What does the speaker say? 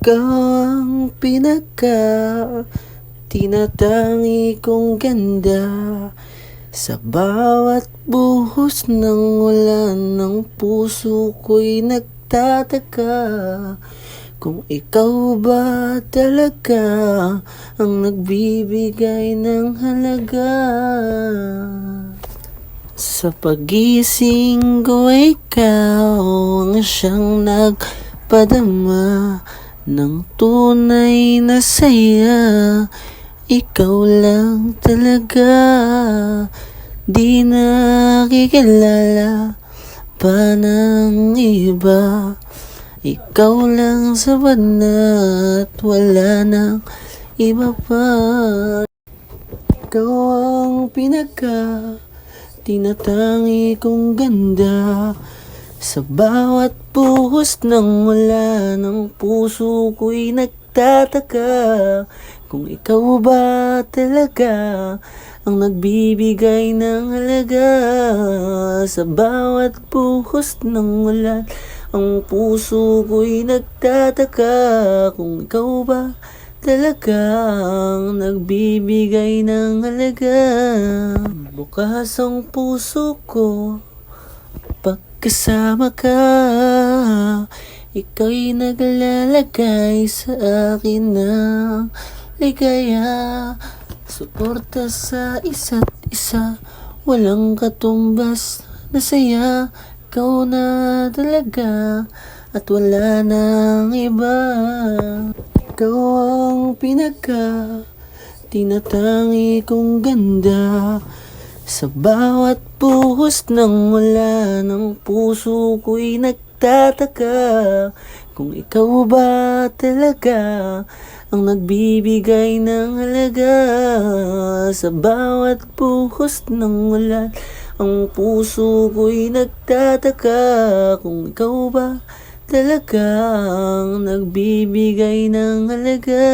Ikaw ang tinatangi kong ganda. Sa bawat buhos ng ulan ng puso ko'y nagtataka kung ikaw ba talaga ang nagbibigay ng halaga. Sa pagising ko ikaw ang siyang nagpadama ng tunay na saya. Ikaw lang talaga, di nakikilala pa ng iba. Ikaw lang sapat na at wala nang iba pa. Ikaw ang tinatangi kong ganda. Sa bawat buhos ng ulan ng puso ko'y nagtataka kung ikaw ba talaga ang nagbibigay ng halaga. Sa bawat buhos ng ulan ang puso ko'y nagtataka kung ikaw ba talaga ang nagbibigay ng halaga. Bukas ang puso ko pagkasama ka, ika'y naglalagay sa akin ng ligaya. Suporta sa isa't isa, walang katumbas na saya. Ikaw na talaga at wala nang iba. Ikaw ang tinatangi kong ganda. Sa bawat buhos ng ulan ng puso ko'y nagtataka kung ikaw ba talaga ang nagbibigay ng halaga. Sa bawat buhos ng ulan ang puso ko'y nagtataka kung ikaw ba talaga ang nagbibigay ng halaga.